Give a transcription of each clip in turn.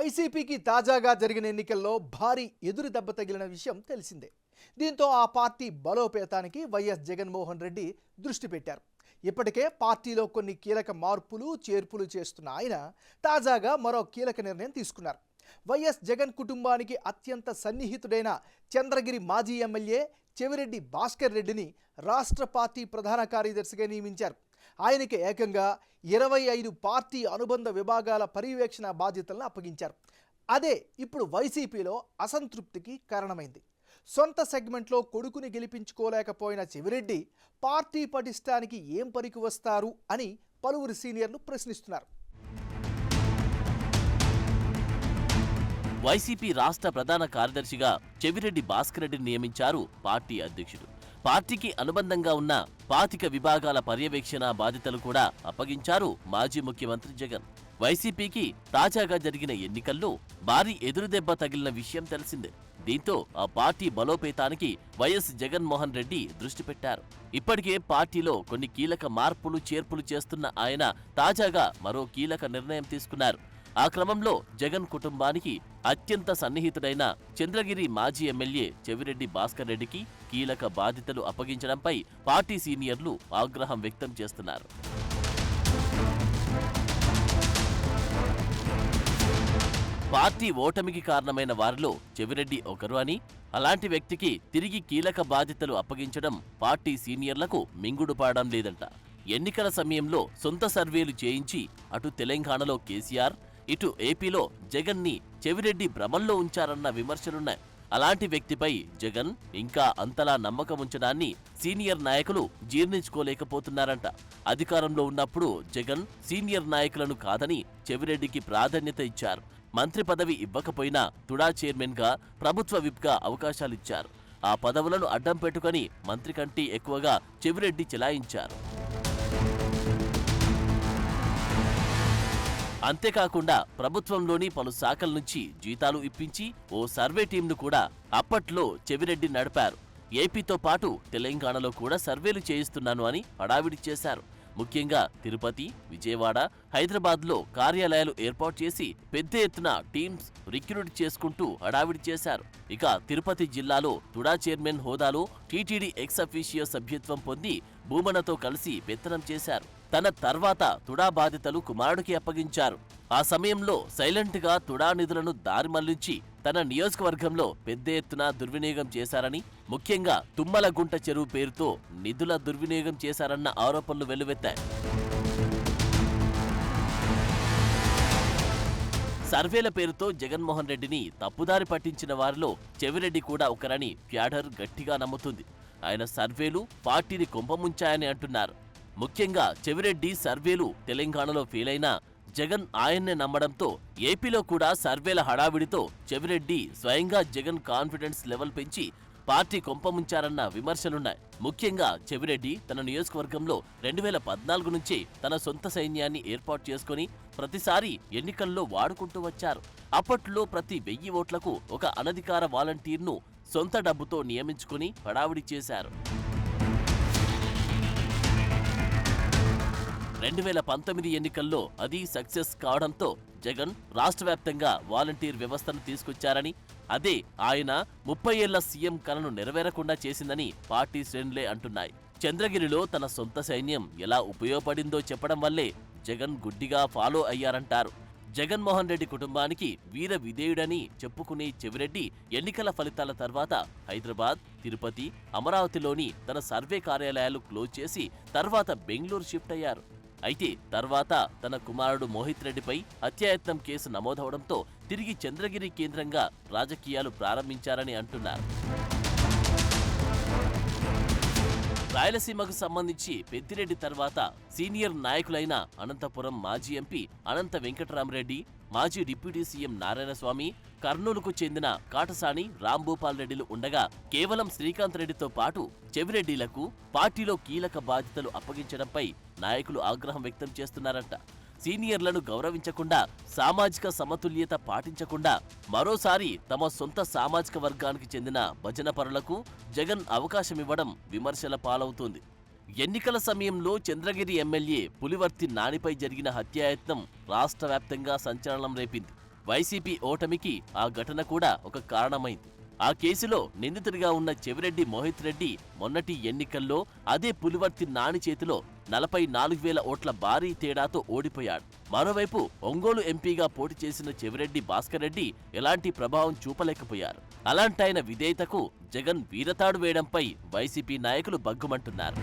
వైసీపీకి తాజాగా జరిగిన ఎన్నికల్లో భారీ ఎదురు దెబ్బ తగిలిన విషయం తెలిసిందే. దీంతో ఆ పార్టీ బలోపేతానికి వైఎస్ జగన్మోహన్ రెడ్డి దృష్టి పెట్టారు. ఇప్పటికే పార్టీలో కొన్ని కీలక మార్పులు చేర్పులు చేస్తున్న ఆయన తాజాగా మరో కీలక నిర్ణయం తీసుకున్నారు. వైఎస్ జగన్ కుటుంబానికి అత్యంత సన్నిహితుడైన చంద్రగిరి మాజీ ఎమ్మెల్యే చెవిరెడ్డి భాస్కర్ రెడ్డిని రాష్ట్ర పార్టీ ప్రధాన కార్యదర్శిగా నియమించారు. ఆయనకి ఏకంగా 25 పార్టీ అనుబంధ విభాగాల పర్యవేక్షణ బాధ్యతలను అప్పగించారు. అదే ఇప్పుడు వైసీపీలో అసంతృప్తికి కారణమైంది. సొంత సెగ్మెంట్లో కొడుకుని గెలిపించుకోలేకపోయిన చెవిరెడ్డి పార్టీ పటిష్టానికి ఏం పనికి వస్తారు అని పలువురు సీనియర్లు ప్రశ్నిస్తున్నారు. వైసీపీ రాష్ట్ర ప్రధాన కార్యదర్శిగా చెవిరెడ్డి భాస్కర్ రెడ్డిని నియమించారు పార్టీ అధ్యక్షుడు. పార్టీకి అనుబంధంగా ఉన్న 25 విభాగాల పర్యవేక్షణ బాధ్యతలు కూడా అప్పగించారు మాజీ ముఖ్యమంత్రి జగన్. వైసీపీకి తాజాగా జరిగిన ఎన్నికల్లో భారీ ఎదురుదెబ్బ తగిలిన విషయం తెలిసిందే. దీంతో ఆ పార్టీ బలోపేతానికి వైఎస్ జగన్మోహన్ రెడ్డి దృష్టి పెట్టారు. ఇప్పటికే పార్టీలో కొన్ని కీలక మార్పులు చేర్పులు చేస్తున్న ఆయన తాజాగా మరో కీలక నిర్ణయం తీసుకున్నారు. ఆ క్రమంలో జగన్ కుటుంబానికి అత్యంత సన్నిహితుడైన చంద్రగిరి మాజీ ఎమ్మెల్యే చెవిరెడ్డి భాస్కర్ రెడ్డికి కీలక బాధ్యతలు అప్పగించడంపై పార్టీ సీనియర్లు ఆగ్రహం వ్యక్తం చేస్తున్నారు. పార్టీ ఓటమికి కారణమైన వారిలో చెవిరెడ్డి ఒకరు అని, అలాంటి వ్యక్తికి తిరిగి కీలక బాధ్యతలు అప్పగించడం పార్టీ సీనియర్లకు మింగుడుపాడడం లేదంట. ఎన్నికల సమయంలో సొంత సర్వేలు చేయించి అటు తెలంగాణలో కేసీఆర్, ఇటు ఏపీలో జగన్ని చెవిరెడ్డి భ్రమంలో ఉంచారన్న విమర్శలున్నాయి. అలాంటి వ్యక్తిపై జగన్ ఇంకా అంతలా నమ్మకం ఉంచడాన్ని సీనియర్ నాయకులు జీర్ణించుకోలేకపోతున్నారంట. అధికారంలో ఉన్నప్పుడు జగన్ సీనియర్ నాయకులను కాదని చెవిరెడ్డికి ప్రాధాన్యత ఇచ్చారు. మంత్రి పదవి ఇవ్వకపోయినా తుడా చైర్మన్ గా, ప్రభుత్వ విప్గా అవకాశాలిచ్చారు. ఆ పదవులను అడ్డం పెట్టుకుని మంత్రి కంటే ఎక్కువగా చెవిరెడ్డి చెలాయించారు. అంతేకాకుండా ప్రభుత్వంలోని పలు శాఖల నుంచి జీతాలు ఇప్పించి ఓ సర్వే టీంను కూడా అప్పట్లో చెవిరెడ్డి నడిపారు. ఏపీతో పాటు తెలంగాణలో కూడా సర్వేలు చేయిస్తున్నాను అని హడావిడి చేశారు. ముఖ్యంగా తిరుపతి, విజయవాడ, హైదరాబాద్లో కార్యాలయాలు ఏర్పాటు చేసి పెద్ద ఎత్తున టీమ్స్ రిక్రూట్ చేసుకుంటూ హడావిడి చేశారు. ఇక తిరుపతి జిల్లాలో తుడా చైర్మన్ హోదాలో టీటీడీ ఎక్స్ అఫీషియో సభ్యత్వం పొంది భూమనతో కలిసి పెత్తనం చేశారు. తన తర్వాత తుడా బాధ్యతలు కుమారుడికి అప్పగించారు. ఆ సమయంలో సైలెంట్ గా తుడా నిధులను దారి మళ్లించి తన నియోజకవర్గంలో పెద్ద ఎత్తున దుర్వినియోగం చేశారని, ముఖ్యంగా తుమ్మలగుంట చెరువు పేరుతో నిధుల దుర్వినియోగం చేశారన్న ఆరోపణలు వెల్లువెత్తాయి. సర్వేల పేరుతో జగన్మోహన్ రెడ్డిని తప్పుదారి పట్టించిన వారిలో చెవిరెడ్డి కూడా ఒకరని క్యాడర్ గట్టిగా నమ్ముతుంది. ఆయన సర్వేలు పార్టీని కుంభముంచాయని అంటున్నారు. ముఖ్యంగా చెవిరెడ్డి సర్వేలు తెలంగాణలో ఫెయిల్ అయినా జగన్ ఆయన్నే నమ్మడంతో ఏపీలో కూడా సర్వేల హడావిడితో చెవిరెడ్డి స్వయంగా జగన్ కాన్ఫిడెన్స్ లెవెల్ పెంచి పార్టీ కొంపముంచారన్న విమర్శలున్నాయి. ముఖ్యంగా చెవిరెడ్డి తన నియోజకవర్గంలో 2014 నుంచి తన సొంత సైన్యాన్ని ఏర్పాటు చేసుకుని ప్రతిసారి ఎన్నికల్లో వాడుకుంటూ వచ్చారు. అప్పట్లో ప్రతి 1000 ఓట్లకు ఒక అనధికార వాలంటీర్ను సొంత డబ్బుతో నియమించుకుని హడావిడి చేశారు. 2019 ఎన్నికల్లో అది సక్సెస్ కావడంతో జగన్ రాష్ట్ర వ్యాప్తంగా వాలంటీర్ వ్యవస్థను తీసుకొచ్చారని, అదే ఆయన 30 ఏళ్ల సీఎం కలను నెరవేరకుండా చేసిందని పార్టీ శ్రేణులే అంటున్నాయి. చంద్రగిరిలో తన సొంత సైన్యం ఎలా ఉపయోగపడిందో చెప్పడం వల్లే జగన్ గుడ్డిగా ఫాలో అయ్యారంటారు. జగన్మోహన్ రెడ్డి కుటుంబానికి వీర విధేయుడని చెప్పుకునే చెవిరెడ్డి ఎన్నికల ఫలితాల తర్వాత హైదరాబాద్, తిరుపతి, అమరావతిలోని తన సర్వే కార్యాలయాలు క్లోజ్ చేసి తర్వాత బెంగళూరు షిఫ్ట్ అయ్యారు. అయితే తర్వాత తన కుమారుడు మోహిత్ రెడ్డిపై హత్యాయత్నం కేసు నమోదవడంతో తిరిగి చంద్రగిరి కేంద్రంగా రాజకీయాలు ప్రారంభించారని అంటున్నారు. రాయలసీమకు సంబంధించి పెద్దిరెడ్డి తర్వాత సీనియర్ నాయకులైన అనంతపురం మాజీ ఎంపీ అనంత వెంకటరామరెడ్డి, మాజీ డిప్యూటీ సీఎం నారాయణస్వామి, కర్నూలుకు చెందిన కాటసాని రాంభూపాల్ రెడ్డిలు ఉండగా కేవలం శ్రీకాంత్ రెడ్డితో పాటు చెవిరెడ్డిలకు పార్టీలో కీలక బాధ్యతలు అప్పగించడంపై నాయకులు ఆగ్రహం వ్యక్తం చేస్తున్నారంట. సీనియర్లను గౌరవించకుండా, సామాజిక సమతుల్యత పాటించకుండా మరోసారి తమ సొంత సామాజిక వర్గానికి చెందిన భజన పరులకు జగన్ అవకాశమివ్వడం విమర్శల పాలవుతోంది. ఎన్నికల సమయంలో చంద్రగిరి ఎమ్మెల్యే పులివర్తి నానిపై జరిగిన హత్యాయత్నం రాష్ట్ర వ్యాప్తంగా సంచలనం రేపింది. వైసీపీ ఓటమికి ఆ ఘటన కూడా ఒక కారణమైంది. ఆ కేసులో నిందితుడిగా ఉన్న చెవిరెడ్డి మోహిత్ రెడ్డి మొన్నటి ఎన్నికల్లో అదే పులివర్తి నాని చేతిలో 44,000 ఓట్ల భారీ తేడాతో ఓడిపోయాడు. మరోవైపు ఒంగోలు ఎంపీగా పోటీ చేసిన చెవిరెడ్డి భాస్కర్ రెడ్డి ఎలాంటి ప్రభావం చూపలేకపోయారు. అలాంటాయన విధేయతకు జగన్ వీరతాడు వేయడంపై వైసీపీ నాయకులు బగ్గుమంటున్నారు.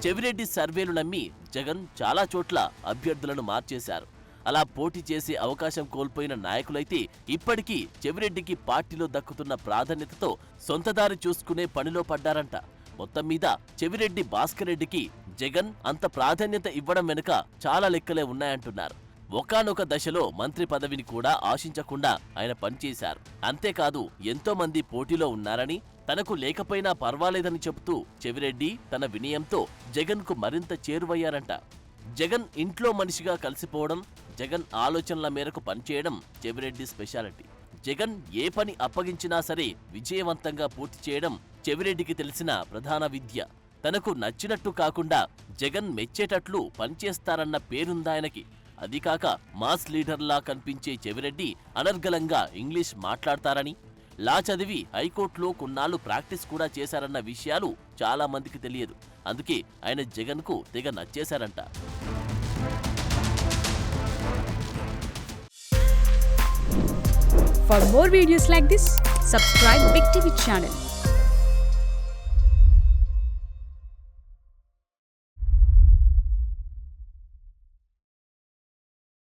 చెవిరెడ్డి సర్వేలు నమ్మి జగన్ చాలా చోట్ల అభ్యర్థులను మార్చేశారు. అలా పోటీ చేసే అవకాశం కోల్పోయిన నాయకులైతే ఇప్పటికీ చెవిరెడ్డికి పార్టీలో దక్కుతున్న ప్రాధాన్యతతో సొంతదారి చూసుకునే పనిలో పడ్డారంట. మొత్తం మీద చెవిరెడ్డి భాస్కర్ రెడ్డికి జగన్ అంత ప్రాధాన్యత ఇవ్వడం వెనుక చాలా లెక్కలే ఉన్నాయంటున్నారు. ఒకానొక దశలో మంత్రి పదవిని కూడా ఆశించకుండా ఆయన పనిచేశారు. అంతేకాదు ఎంతో మంది పోటీలో ఉన్నారని, తనకు లేకపోయినా పర్వాలేదని చెబుతూ చెవిరెడ్డి తన వినయంతో జగన్కు మరింత చేరువయ్యారంట. జగన్ ఇంట్లో మనిషిగా కలిసిపోవడం, జగన్ ఆలోచనల మేరకు పనిచేయడం చెవిరెడ్డి స్పెషాలిటీ. జగన్ ఏ పని అప్పగించినా సరే విజయవంతంగా పూర్తి చేయడం చెవిరెడ్డికి తెలిసిన ప్రధాన విద్య. తనకు నచ్చినట్టు కాకుండా జగన్ మెచ్చేటట్లు పనిచేస్తారన్న పేరుందాయనకి. అదికాక మాస్ లీడర్లా కనిపించే చెవిరెడ్డి అనర్గళంగా ఇంగ్లీష్ మాట్లాడతారని, లా చదివి హైకోర్టులో కొన్నాళ్లు ప్రాక్టీస్ కూడా చేశారన్న విషయాలు చాలా మందికి తెలియదు. అందుకే ఆయన జగన్కు తెగ నచ్చేశారంట. For more videos like this, subscribe Big TV channel.